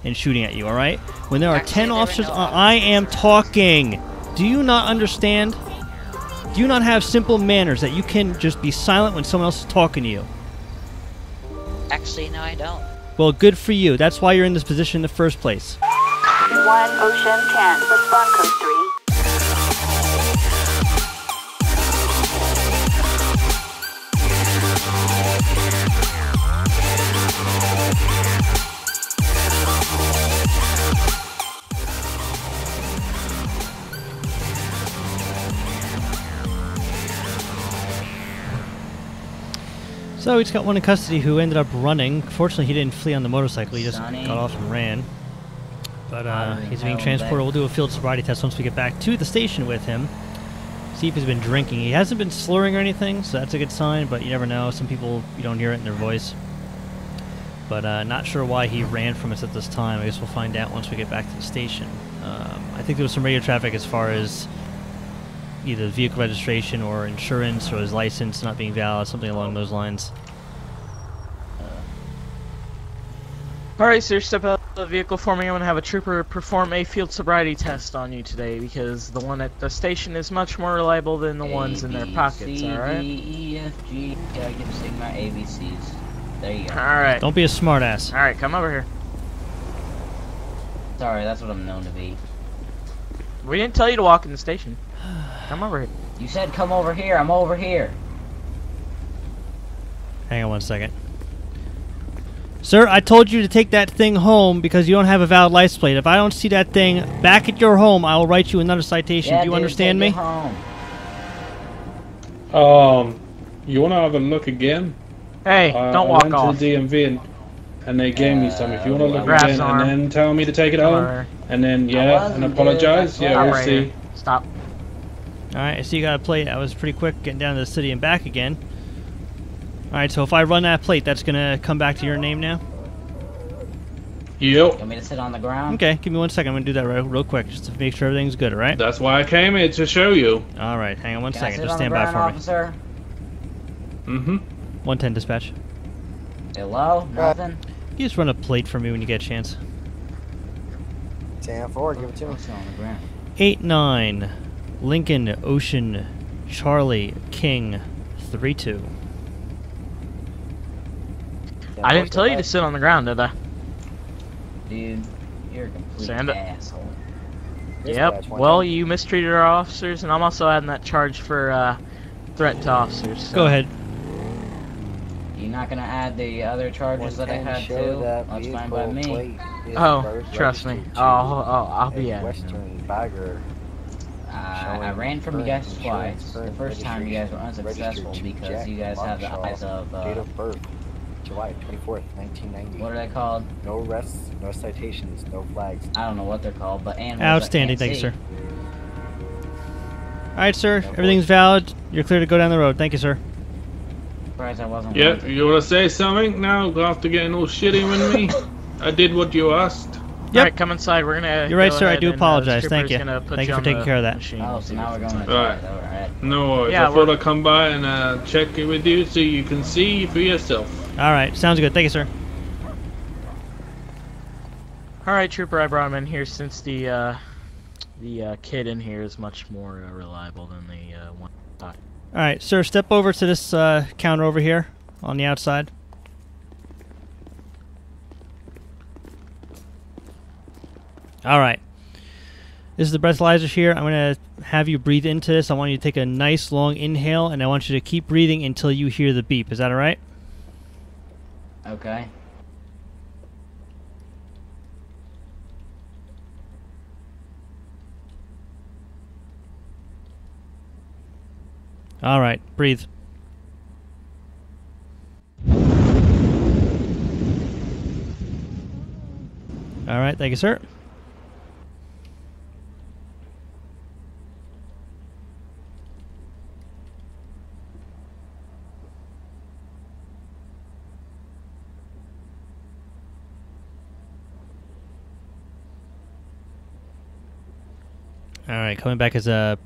and shooting at you, alright? When there are Actually, 10 there were officers, no I am officers. talking! Do you not understand? Do you not have simple manners that you can just be silent when someone else is talking to you? Actually, no, I don't. Well, good for you. That's why you're in this position in the first place. 1 Ocean 10, respond code 3. So we just got one in custody who ended up running. Fortunately, he didn't flee on the motorcycle. He just Sonny. got off and ran. But he's being hell, transported. that- We'll do a field sobriety test once we get back to the station with him. See if he's been drinking. He hasn't been slurring or anything, so that's a good sign, but you never know. Some people, you don't hear it in their voice. But not sure why he ran from us at this time. I guess we'll find out once we get back to the station. I think there was some radio traffic as far as either vehicle registration or insurance or his license not being valid, something along those lines. Alright, sir, step out of the vehicle for me. I'm gonna have a trooper perform a field sobriety test on you today because the one at the station is much more reliable than the ones in their pockets, alright? E, F, G, I can sing my ABCs. There you go. Alright. Don't be a smartass. Alright, come over here. Sorry, that's what I'm known to be. We didn't tell you to walk in the station. Come over here. You said come over here, I'm over here. Hang on one second. Sir, I told you to take that thing home because you don't have a valid license plate. If I don't see that thing back at your home, I will write you another citation. Yeah, Do you dude, understand take me? it home. You want to have a look again? Hey, don't walk I off. went to the DMV and they gave me some. If you want to look Grab again his arm. and then tell me to take it Come home, over. and then I wasn't, and dude. apologize, I yeah, Stop we'll right see. here. Stop. Alright, I see you got a plate. That was pretty quick getting down to the city and back again. Alright, so if I run that plate, that's going to come back to your name now? Yep. Want me to sit on the ground? Okay, give me 1 second. I'm going to do that real quick just to make sure everything's good, alright? That's why I came here to show you. Alright, hang on 1 Can I second. sit Just on the stand by ground, for me. officer? Mm-hmm. 110 dispatch. Hello? Nothing? Can you just run a plate for me when you get a chance? 10-4, give it to me. I'll sit on the ground. 89 Lincoln Ocean Charlie King 32. I didn't tell you to sit on the ground, did I? Dude, you're a complete Stand up. asshole. Yep. Well, you mistreated our officers, and I'm also adding that charge for threat to officers. So. Go ahead. You're not gonna add the other charges that I had too? That's fine by me. Oh, trust me. I'll be at it. Western Bagger. I ran from you guys twice. The first time you guys were unsuccessful because you guys have the eyes of, Date of birth, July 24th, 1990. what are they called? No arrests, no citations, no flags. I don't know what they're called, but animals Outstanding, I thank you, can't sir. Alright, sir. Everything's valid. You're clear to go down the road. Thank you, sir. Surprised I wasn't Yeah, wanted. you want to say something now after getting all shitty with me? I did what you asked. Yep. Alright, come inside. We're gonna. You're right, go sir. I ahead do and, apologize. the Thank trooper's you. gonna put Thank you for on taking the care of that. machine. Oh, so now we're going to Alright. alright. No worries. Yeah, I thought I'd come by and check it with you so you can see for yourself. Alright, sounds good. Thank you, sir. Alright, trooper, I brought him in here since the kid in here is much more reliable than the one. Alright, sir, step over to this counter over here on the outside. Alright. This is the breathalyzer here. I'm going to have you breathe into this. I want you to take a nice long inhale, and I want you to keep breathing until you hear the beep. Is that alright? Okay. Alright, breathe. Alright, thank you, sir. Alright, coming back as a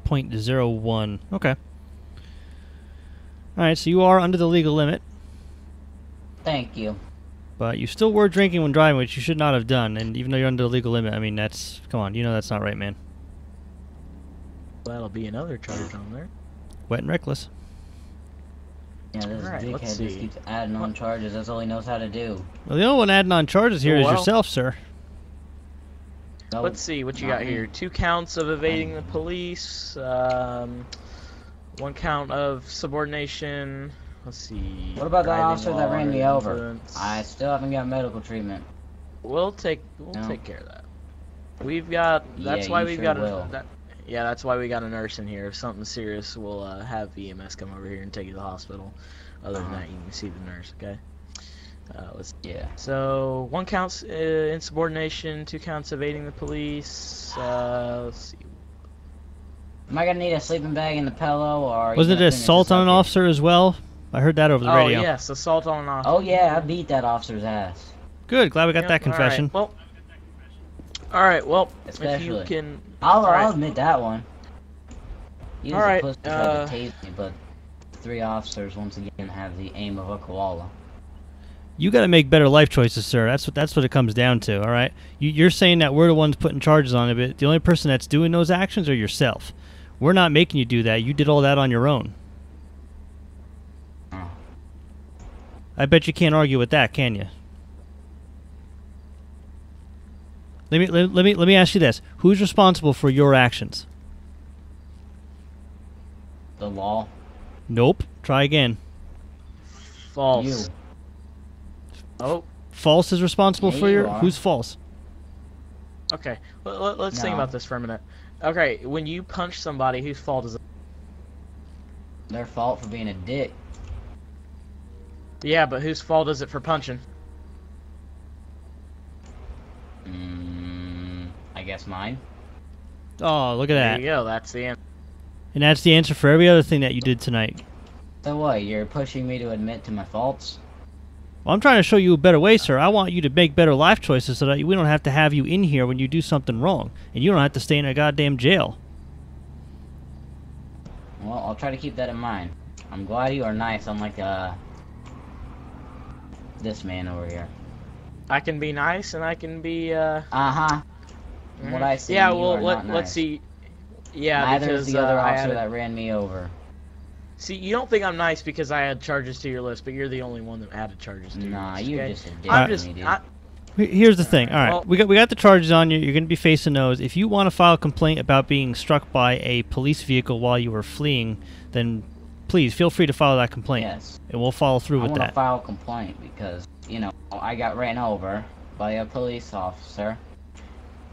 0.01. Okay. Alright, so you are under the legal limit. Thank you. But you still were drinking when driving, which you should not have done. And even though you're under the legal limit, I mean, that's... Come on, you know that's not right, man. That'll be another charge on there. Wet and reckless. Yeah, this Alright, dickhead let's just see. keeps adding on charges. That's all he knows how to do. Well, the only one adding on charges here is Well, yourself, sir. No, Let's see what you not got me. here. 2 counts of evading the police. 1 count of subordination. Let's see. What about that driving officer that while ran me under over? influence. I still haven't got medical treatment. We'll take No. care of that. We've got. That's Yeah, why you we've sure got will. yeah, that's why we got a nurse in here. If something serious, we'll have EMS come over here and take you to the hospital. Other than that, you can see the nurse. Okay. Let's. Yeah. So 1 count's insubordination, 2 counts evading the police. Let's see. Am I gonna need a sleeping bag and the pillow, or are you Wasn't it gonna finish assault this on up an here? officer as well? I heard that over the Oh radio. yes, assault on an officer. Oh yeah, I beat that officer's ass. Good, glad we got Yep, that confession. All right, well, if Especially. you can. I'll Alright. admit that one. He was Alright, a pussy, tried to tase me, but 3 officers once again have the aim of a koala. You got to make better life choices, sir. That's what it comes down to. All right. You're saying that we're the ones putting charges on it, but the only person that's doing those actions are yourself. We're not making you do that. You did all that on your own. Oh. I bet you can't argue with that, can you? Let me ask you this: who's responsible for your actions? The law. Nope. Try again. False. You. Oh, False is responsible Yeah, for you your. are. Who's false? okay. Let's think No. about this for a minute. Okay, when you punch somebody, whose fault is it? Their fault for being a dick. Yeah, but whose fault is it for punching? I guess mine. Oh, look at There that. you go. That's the answer. And that's the answer for every other thing that you did tonight. So what? You're pushing me to admit to my faults? Well, I'm trying to show you a better way, sir. I want you to make better life choices so that we don't have to have you in here when you do something wrong. And you don't have to stay in a goddamn jail. Well, I'll try to keep that in mind. I'm glad you are nice, unlike this man over here. I can be nice and I can be. Uh-huh. From what I see, Yeah. you Well, are not let's nice. see. Yeah, Neither because is the other I officer added- that ran me over. See, you don't think I'm nice because I add charges to your list, but you're the only one that added charges to your Nah, list. you're okay? just a dick I'm to just. me, dude. Here's the thing. All right, Well- we got the charges on you. You're going to be facing those. If you want to file a complaint about being struck by a police vehicle while you were fleeing, then please feel free to file that complaint, Yes. and we'll follow through I with want to that. file a complaint because, you know, I got ran over by a police officer.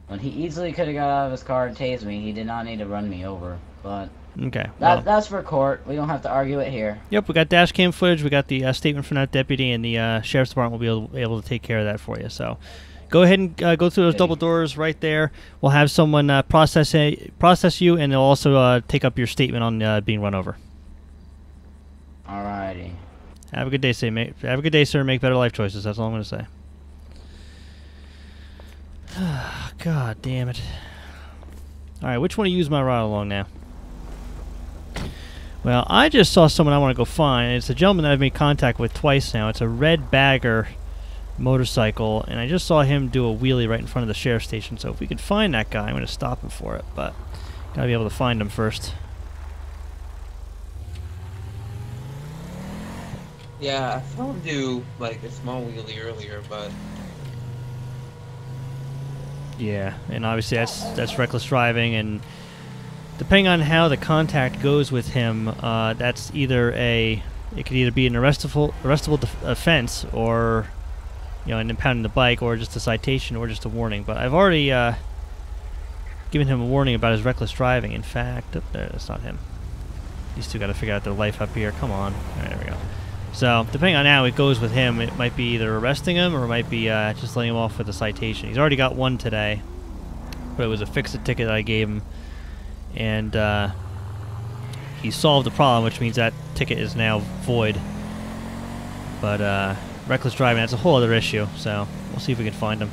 When he easily could have got out of his car and tased me, he did not need to run me over. But Okay. Well, that's for court. We don't have to argue it here. yep, we got dash cam footage. We got the statement from that deputy, and the sheriff's department will be able to take care of that for you. So, go ahead and go through those Okay. double doors right there. We'll have someone process you, and they'll also take up your statement on being run over. Alrighty. Have a good day, Have a good day, sir. Make better life choices. That's all I'm going to say. God damn it. Alright, which one of you is my ride along now? Well, I just saw someone I want to go find. It's a gentleman that I've made contact with twice now. It's a red bagger motorcycle, and I just saw him do a wheelie right in front of the sheriff's station. So if we could find that guy, I'm going to stop him for it. But gotta be able to find him first. Yeah, I saw him do like a small wheelie earlier, but Yeah, and obviously that's reckless driving, and depending on how the contact goes with him, that's either it could either be an arrestable offense, or an impounding the bike, or just a citation, or just a warning. But I've already given him a warning about his reckless driving. In fact, that's not him. These two got to figure out their life up here. Come on, all right, there we go. So, depending on how it goes with him, it might be either arresting him or it might be just letting him off with a citation. He's already got one today, but it was a fix-it ticket that I gave him, and he solved the problem, which means that ticket is now void. But reckless driving, that's a whole other issue, so we'll see if we can find him.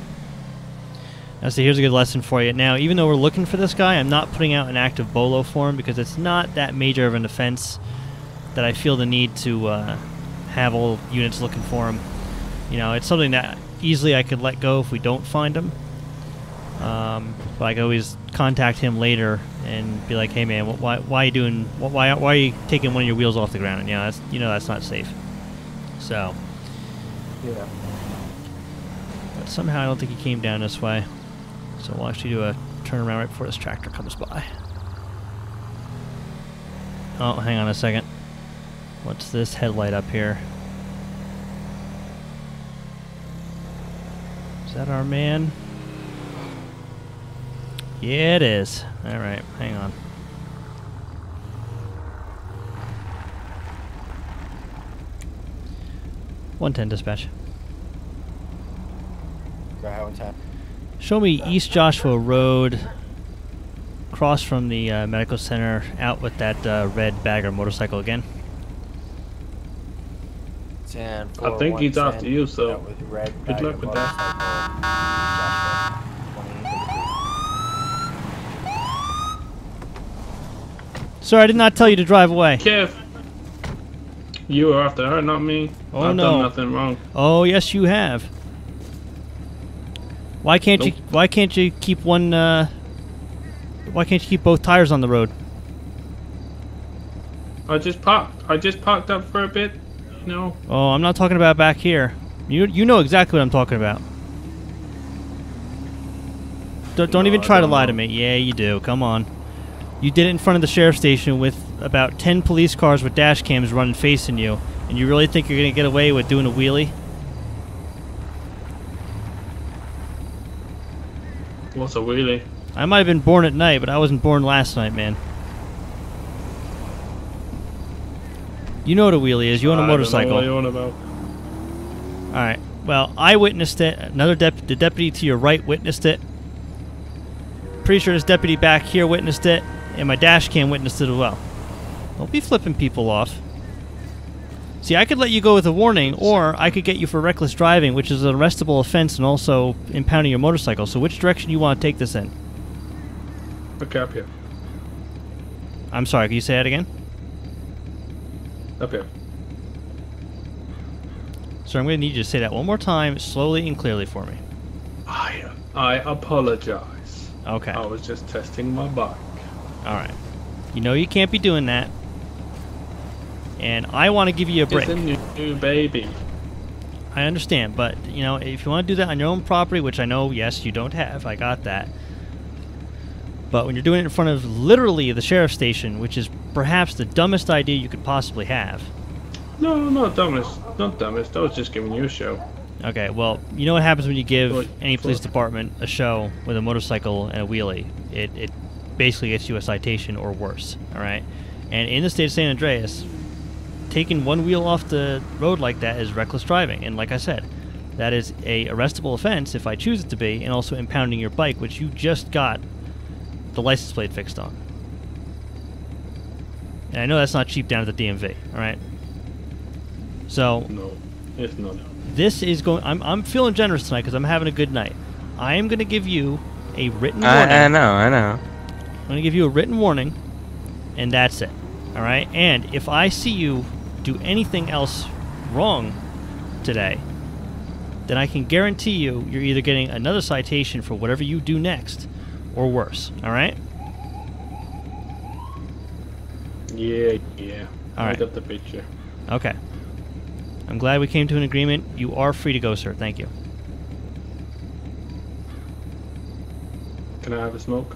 Now, so here's a good lesson for you. Now, even though we're looking for this guy, I'm not putting out an active BOLO for him because it's not that major of an offense that I feel the need to have all units looking for him. You know, it's something that easily I could let go if we don't find him. But I could always contact him later and be like, "Hey man, why are you doing? Why are you taking one of your wheels off the ground?" And that's not safe. So Yeah. but somehow I don't think he came down this way. So we'll actually do a turnaround right before this tractor comes by. Oh, hang on a second. What's this headlight up here? Is that our man? Yeah, it is. Alright, hang on. "110 dispatch. Go ahead, 110. Show me East Joshua Road, across from the medical center, out with that red bagger motorcycle again." 10, I think he's after you, so out with red good bag luck of with that. motorcycle. Joshua, 2033. Sir, I did not tell you to drive away. Kev, you were after her, not me. Oh, I've no. done nothing wrong. Oh, yes, you have. Why can't Nope. Why can't you keep one? Why can't you keep both tires on the road? I just parked up for a bit. You know. Oh, I'm not talking about back here. You know exactly what I'm talking about. Don't No, even I try to don't lie know. to me. Yeah, you do. Come on. You did it in front of the sheriff's station with about 10 police cars with dash cams running facing you, and you really think you're gonna get away with doing a wheelie? What's a wheelie? I might have been born at night, but I wasn't born last night, man. You know what a wheelie is. You own a motorcycle. I don't know what you're on about. Alright. Well, I witnessed it. Another the deputy to your right witnessed it. Pretty sure this deputy back here witnessed it. And my dash cam witnessed it as well. Don't be flipping people off. See, I could let you go with a warning, or I could get you for reckless driving, which is an arrestable offense and also impounding your motorcycle. So which direction you want to take this in? Okay, up here. I'm sorry, can you say that again? Up here. Sir, I'm going to need you to say that one more time, slowly and clearly for me. I apologize. Okay. I was just testing my bike. Alright. You know you can't be doing that. And I want to give you a break. It's a new baby. I understand, but, you know, if you want to do that on your own property, which I know, yes, you don't have, I got that. But when you're doing it in front of literally the sheriff's station, which is perhaps the dumbest idea you could possibly have. No, not dumbest. Not dumbest. I was just giving you a show. Okay, well, you know what happens when you give Wait, any police what? department a show with a motorcycle and a wheelie? It basically gets you a citation or worse, alright? And in the state of San Andreas, taking one wheel off the road like that is reckless driving. And like I said, that is a arrestable offense if I choose it to be, and also impounding your bike, which you just got the license plate fixed on. And I know that's not cheap down at the DMV, alright? So, No, it's not. this is going... I'm feeling generous tonight because I'm having a good night. I am going to give you a written warning. I know. I'm going to give you a written warning, and that's it. Alright? And if I see you do anything else wrong today, then I can guarantee you're either getting another citation for whatever you do next, or worse. Alright? Yeah. All I right. got the picture. Okay. I'm glad we came to an agreement. You are free to go, sir. Thank you. Can I have a smoke?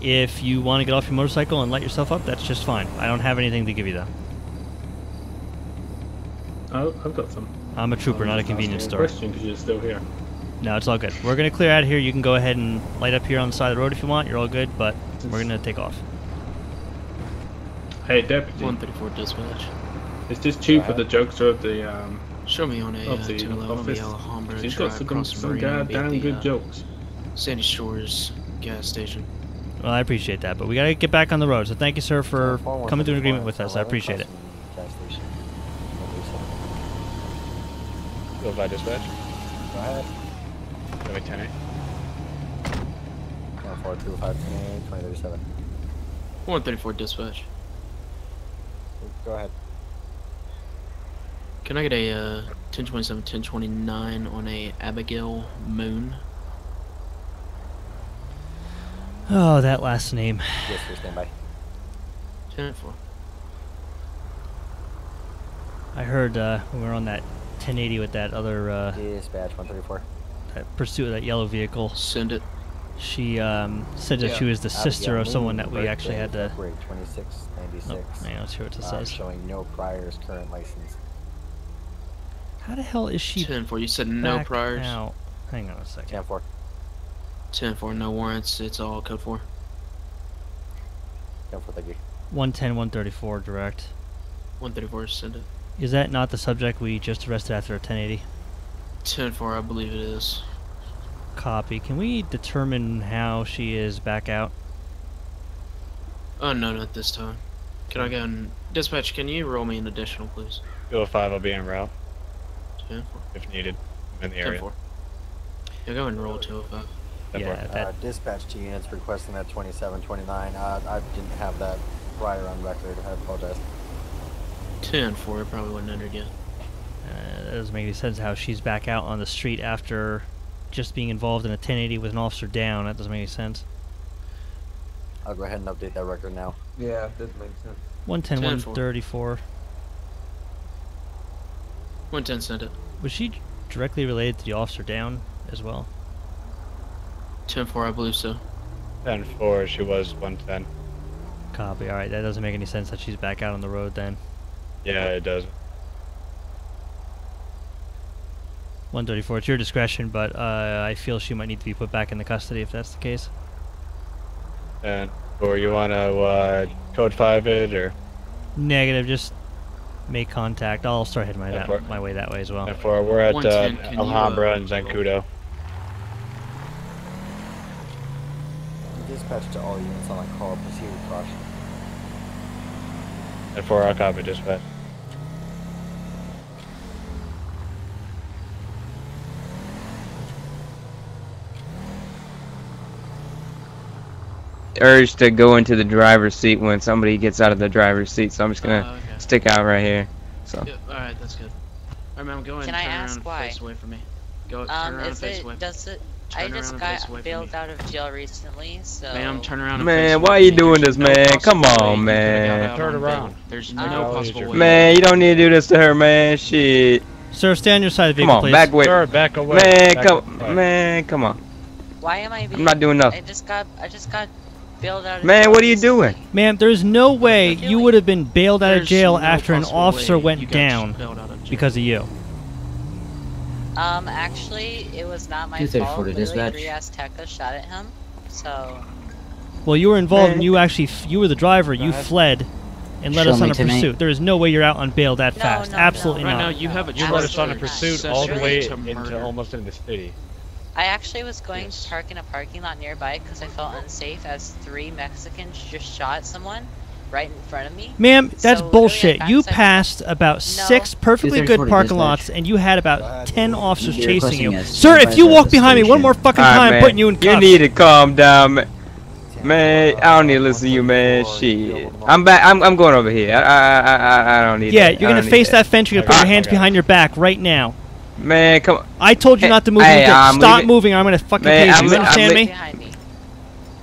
If you want to get off your motorcycle and light yourself up, that's just fine. I don't have anything to give you, though. Oh, I've got some. I'm a trooper, I'm not a just convenience asking store. Question because you're still here. No, it's all good. We're going to clear out of here. You can go ahead and light up here on the side of the road if you want. You're all good, but we're going to take off. Hey, deputy. 134 dispatch. Is this chief of the jokester of the Show me on a of the 211 on the office? Alhambra He's got Drive some across the marina goddamn at good the jokes. Sandy Shores gas station. Well, I appreciate that, but we got to get back on the road. So thank you, sir, for coming to an agreement with us. I appreciate it. Go by dispatch. Go ahead. Give me 10 2037. 134 dispatch. Go ahead. Can I get a 1027, 1029 on a Abigail Moon. Oh, that last name. Yes, sir, stand by. 10-4. I heard when we were on that 1080 with that other Dispatch 134. that pursuit of that yellow vehicle. Send it. She said that she was the sister Abigail of someone Moon, that we actually had to. February 2696. Oh, hang on, let's hear what this says. Showing no priors, current license. How the hell is she 10-4. You said no back priors. out? Hang on a second. 10-4. 10-4. No warrants. It's all code 4. 10-4, thank you. 110, 134 direct. 134. Send it. Is that not the subject we just arrested after a 1080? 10-4. I believe it is. Copy. Can we determine how she is back out? Oh no, not this time. Can I go and dispatch? Can you roll me an additional, please? 205 will be en route 10-4. if needed. I'm in the area. 10-4. Yeah, go and roll 205. 10-4. Yeah, that. Dispatch to units requesting that 2729. I didn't have that prior on record. I apologize. 10-4. It probably wouldn't enter yet. That doesn't make any sense how she's back out on the street after just being involved in a 1080 with an officer down. That doesn't make any sense. I'll go ahead and update that record now. Yeah, it does make sense. 110, 10-4. 134. 110. Send it. Was she directly related to the officer down as well? 10-4. I believe so. 10-4, she was 110. Copy. Alright, that doesn't make any sense that she's back out on the road then. Yeah, it does. 134, it's your discretion, but I feel she might need to be put back in the custody if that's the case. And or you want to code 5 it or? Negative, just make contact. I'll start heading Yeah, my way that way as well. 10-4, we're at 110, can you, Alhambra and Zancudo. Dispatch to all units on a call. Proceed with caution. 10-4, I'll copy dispatch. Urge to go into the driver's seat when somebody gets out of the driver's seat, so I'm just gonna Okay. stick out right here. So Yeah, alright, that's good. Alright, ma'am, go ahead Can and I turn ask around and why? face away from me. Go turn around and Is face away. it, does it, I Turn just around and face away got from bailed me. out of jail recently, so... Ma'am, turn around and face man, away why from you me. doing There's this, no man? possible Come way on, you could have man. got out Turn on around. bail. There's Oh. no possible way. Man, you don't need to do this to her, man. Shit. Sir, stay on your side of the Come vehicle, on, please. back away. Sir, back away. Man, Back away. man, come on. Why am I being... I'm not doing nothing. I just got bailed out of Man, jail what are you recently. doing? Ma'am, there's no way What are you you doing? would have been bailed out of There's jail no after an possible officer way went you got down bailed out of jail. because of you. Actually, it was not my 234 fault. to Literally, dispatch. Tekka shot at him, so... Well, you were involved, Man. and you actually you were the driver. You ahead. fled and led Show us me on a tonight. pursuit. There is no way you're out on bail that No, fast. no, Absolutely no. Right not. now, you have a You led us on a charge for pursuit all the way accessory to into murder. almost into the city. I actually was going Yes. to park in a parking lot nearby because I felt unsafe as 3 Mexicans just shot someone right in front of me. Ma'am, that's So, really, bullshit. I You backed- passed about 6 perfectly 234 good to parking dispatch. lots, and you had about 10 officers You're chasing you. requesting a Sir, if you supervisor walk at the behind me one station. more fucking Alright, time, I'm man. putting you in You cuffs. need to calm down, man. Man, I don't need to listen to you, man. Shit. I'm back. I'm going over here. I don't need Yeah, that. you're I gonna don't face need that fence. You're gonna put Okay, your hands okay. behind your back right now. Man, come on. I told you Hey, not to move. hey, You did. I'm Stop leaving- moving, or I'm gonna fucking Man, tase I'm you. li- You I'm understand li- me? Behind me.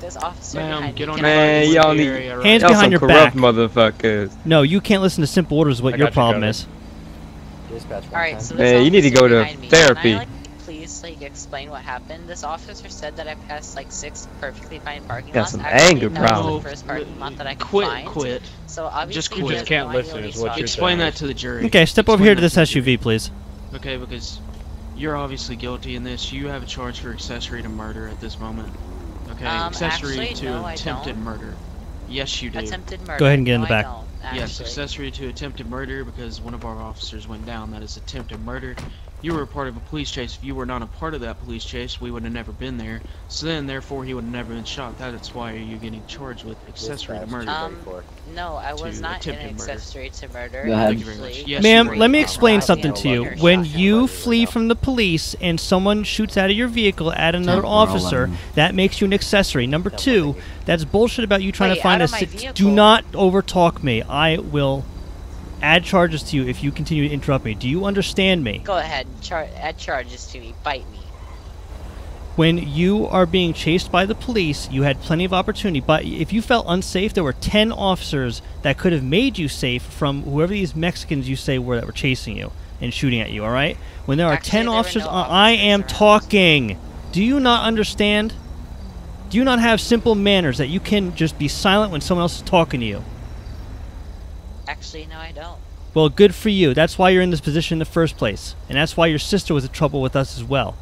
This officer Ma'am, behind get me. on Can I- Man, the y'all work need- area right Hands Y'all behind some your corrupt back. motherfuckers. No, you can't listen to simple orders. What I your got you problem covered. is? Dispatch Alright, so 110. this Man, you need to officer go to behind me, therapy. Can I, please, explain what happened? This officer said that I passed, 6 perfectly fine parking Got lots. some Actually, anger that was problems. the first parking lot that I could Quit, find. quit. So obviously, You he just has can't no idea listen what is he's what talking you're Explain saying. that to the jury. Okay, step over Explain here to that this the jury. SUV, please. Okay, because you're obviously guilty in this. You have a charge for accessory to murder at this moment. Okay, accessory actually, to no, I attempted don't. murder. Yes, you do. Attempted murder. Go ahead and get in No, the back. I don't, Yes, actually. accessory to attempted murder because one of our officers went down. That is attempted murder. You were a part of a police chase. If you were not a part of that police chase, we would have never been there. So then, therefore, he would have never been shot. That's why you're getting charged with accessory to Dispatch murder. 234. No, I was to not an attempted murder. accessory to murder. Go ahead. Thank you very much. Actually, Yes, Ma'am, you were. let me explain Wow, something yeah, to you. well, When shot you somebody flee right now. from the police and someone shoots out of your vehicle at another Temporal, officer, that makes you an accessory. Number Temporal, 2, thank you. that's bullshit about you trying Wait, to find out a of my Do vehicle. not overtalk me. I will add charges to you if you continue to interrupt me. Do you understand me? Go ahead, add charges to me. Bite me. When you are being chased by the police, you had plenty of opportunity, but if you felt unsafe, there were 10 officers that could have made you safe from whoever these Mexicans you say were that were chasing you and shooting at you, alright? When there are Actually, 10 there were officers, no I am officers around. talking. Do you not understand? Do you not have simple manners that you can just be silent when someone else is talking to you? Actually, no, I don't. Well, good for you. That's why you're in this position in the first place. And that's why your sister was in trouble with us as well.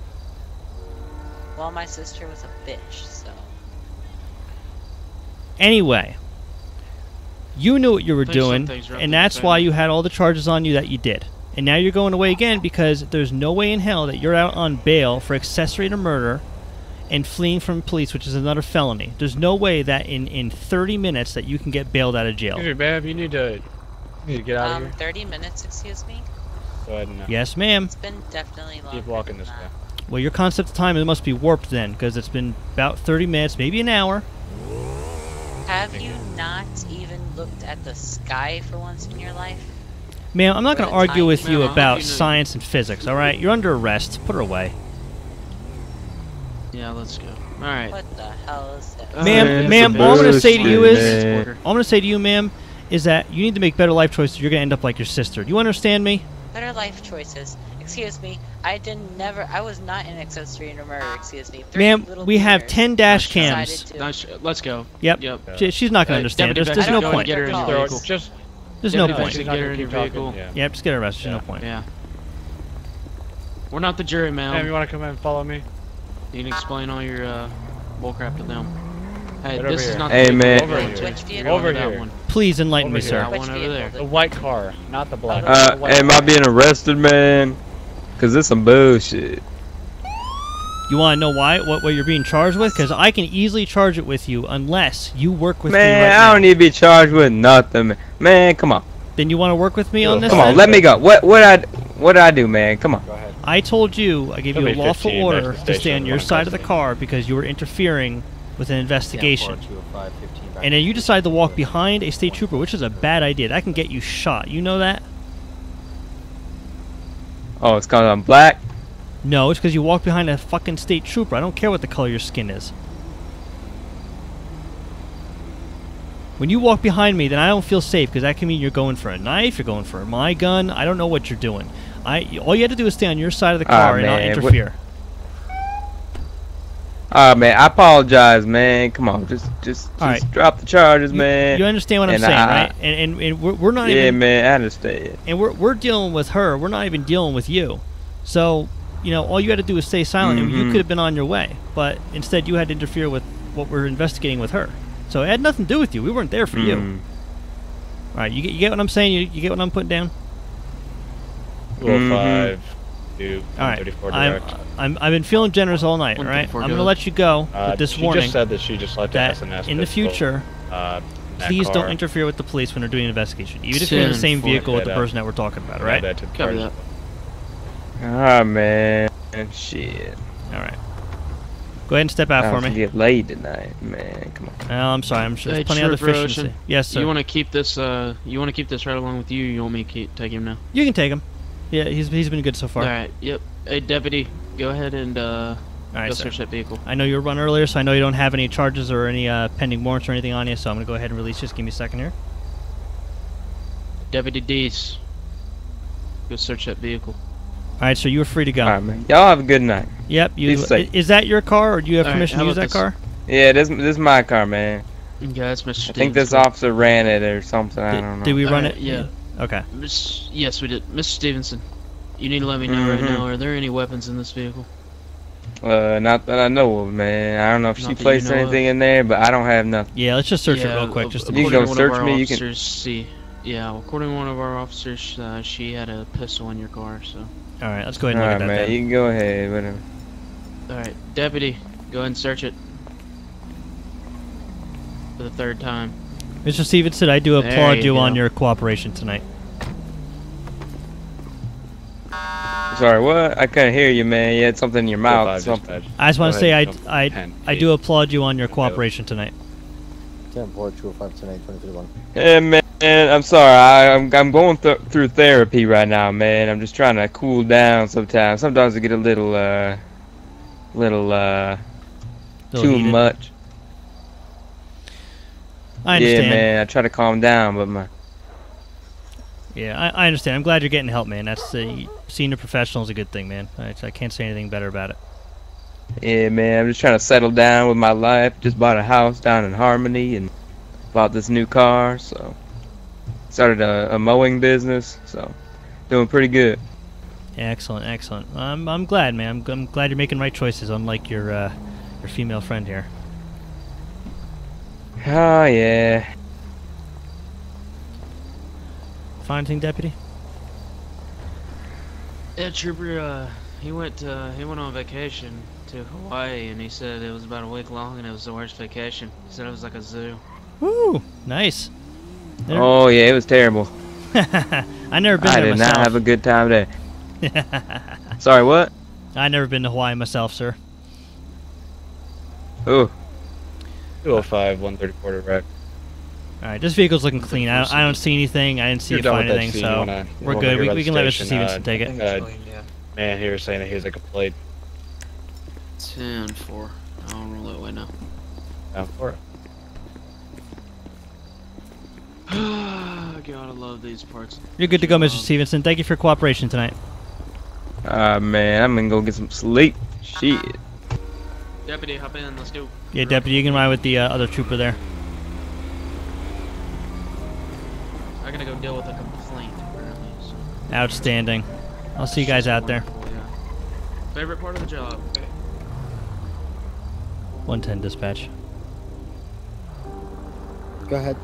Well, my sister was a bitch, so... Anyway, you knew what you were There's some doing, things wrong with and the that's why family. you had all the charges on you that you did. And now you're going away again because there's no way in hell that you're out on bail for accessory to murder and fleeing from police, which is another felony. There's no way that in 30 minutes that you can get bailed out of jail. Excuse me, ma'am. You need to get out of here. 30 minutes, excuse me? Go ahead and Yes, ma'am. It's been definitely longer keep walking than this way. that. Well, your concept of time, it must be warped then, because it's been about 30 minutes, maybe an hour. Have you not even looked at the sky for once in your life? Ma'am, I'm not going to What a argue with time. you Ma'am, I'll about give you- science and physics, all right? You're under arrest. Put her away. Yeah, let's go. Alright. What the hell is that? Ma'am, all I'm going to say to you is, Man. all I'm going to say to you, ma'am, is that you need to make better life choices. You're going to end up like your sister. Do you understand me? Better life choices. Excuse me, I was not an accessory to murder, excuse me. Ma'am, we have 10 dash decided cams. to- Nice, let's go. Yep. She's not going to understand. Deputy There's Beck, no go point. and get her in your Throw it. vehicle. Just There's no Deputy point. Beck, get her in your vehicle. Yeah. Yep, just get arrested. There's no point. Yeah. We're not the jury, Ma'am, ma'am. you want to come in and follow me? You can explain all your bullcrap to them. Hey, Right this over is here. not Hey, the man. vehicle. Over You're here. going Which to vehicle? Over that here. one. Please enlighten Over me, here. sir. That Which one over vehicle there. did- The white car, not the black. Am I being arrested, man? Cause this some bullshit. You want to know why? What you're being charged with? Because I can easily charge it with you unless you work with me Man, right I now. don't need to be charged with nothing, man. Man, come on. Then you want to work with me on this? Come on, then? let me go. What did I do, man? Come on. Go ahead. I told you, I gave you a It'll be lawful 15 back to order the to stay station on your when it side comes of the to me. car because you were interfering with an investigation. 205, 15 back And then you decide to walk behind a state trooper, which is a bad idea. That can get you shot. You know that? Oh, it's cause I'm black. No, it's because you walk behind a fucking state trooper. I don't care what the color your skin is. When you walk behind me, then I don't feel safe because that can mean you're going for a knife, you're going for my gun. I don't know what you're doing. All you have to do is stay on your side of the car and not man, interfere. Man, I apologize, man. Come on, just Alright. drop the charges, man. You understand what I'm And saying, I- right? And we're not Yeah, even. man, I understand. And we're dealing with her. We're not even dealing with you. So, you know, all you had to do is stay silent, and you Mhm. could have been on your way. But instead, you had to interfere with what we're investigating with her. So it had nothing to do with you. We weren't there for you. Mm. All right, you get what I'm saying? You get what I'm putting down? 205 to All right. 34 direct. I've been feeling generous all night. All right, 134 I'm gonna go. let you go with this she warning just said that she just let the that SNS in the pistol, future, that please don't car. interfere with the police when they're doing an investigation, even if you're in the same 10-4. vehicle with the Head up. person that we're talking about. All Add right. that to the Cover charge. that. Ah, man, shit. All right. Go ahead and step out I for have to me. get laid tonight, man. Come on. Oh, I'm sorry. I'm sure Hey, there's plenty of other Trooper fish in the Ocean, sea. Yes, sir. You want to keep this? You want to keep this right along with you? Or you want me to take him now? You can take him. Yeah, he's been good so far. All right. Yep. Hey, deputy, go ahead and All right, go sir. search that vehicle. I know you were run earlier, so I know you don't have any charges or any pending warrants or anything on you, so I'm going to go ahead and release you. Just give me a second here. Deputy Dees, go search that vehicle. All right, so you were free to go. All right, man. Y'all have a good night. Yep. Be safe. Is that your car, or do you have All right, permission how to use about that car? Yeah, this is my car, man. Okay, that's Mr. I think this Stevens. officer ran it or something. I don't know. Did we run Alright, it? yeah. Okay. Yes, we did. Mr. Stevenson, you need to let me know right Mhm. now. Are there any weapons in this vehicle? Not that I know of, man. I don't know if Not she that you placed know anything in there, but I don't have nothing. Yeah, let's just search it Yeah, real quick. Just to You be can sure. go according to one of search our me, you can- officers, see. Yeah, according to one of our officers, she had a pistol in your car. So. All right, let's go ahead and look Alright, at that man. then. You can go ahead. Whatever. All right, deputy, go ahead and search it for the third time. Mr. Stevenson, I do There applaud you you on go. your cooperation tonight. Sorry, what? I couldn't hear you, man. You had something in your mouth. Something. I just want to say Go ahead, I do applaud you on your cooperation tonight. 10-4, 205, 10-8, 23-1. Yeah, man. And I'm sorry, I'm going through therapy right now, man. I'm just trying to cool down sometimes. Sometimes I get a little too heated. much. I understand. Yeah, man. I try to calm down, but my. Yeah, I understand. I'm glad you're getting help, man. That's seeing a professional is a good thing, man. I can't say anything better about it. Yeah, man. I'm just trying to settle down with my life. Just bought a house down in Harmony and bought this new car, so started a mowing business, so doing pretty good. Yeah, excellent, excellent. I'm glad, man. I'm glad you're making right choices, unlike your female friend here. Oh yeah. Find anything, deputy? Yeah, Trooper, he went on vacation to Hawaii, and he said it was about a week long, and it was the worst vacation. He said it was like a zoo. Woo! Nice. Oh yeah, it was terrible. I never been there myself. I did not have a good time there. Sorry, what? I never been to Hawaii myself, sir. Ooh. 205, 134 direct. Alright, this vehicle's looking clean. I don't see anything. I didn't see it find anything, so we're good. We can let Mr. Stevenson take it. Man, he was saying that he was like a plate. 10-4. I'll roll that way now. Down for it. God, I love these parts. You're good to go, Mr. Stevenson. Thank you for your cooperation tonight. Man, I'm gonna go get some sleep. Shit. Deputy, hop in. Let's go. Yeah, deputy, you can ride with the other trooper there. I gotta go deal with a complaint, apparently. So. Outstanding. I'll see you guys out there. Yeah. Favorite part of the job. 110 dispatch. Go ahead.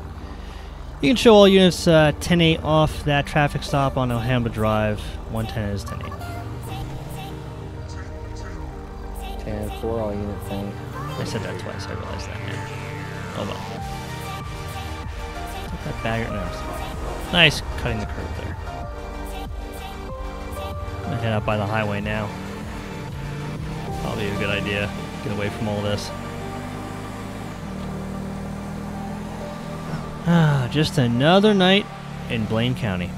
You can show all units 10-8 off that traffic stop on Alhambra Drive. 110 is 10-8. 10-4, all units 10. I said that twice, I realized that, man. Hold on. Take that bagger. No. Nice cutting the curve there. I'm gonna head out by the highway now. Probably a good idea. Get away from all this. Just another night in Blaine County.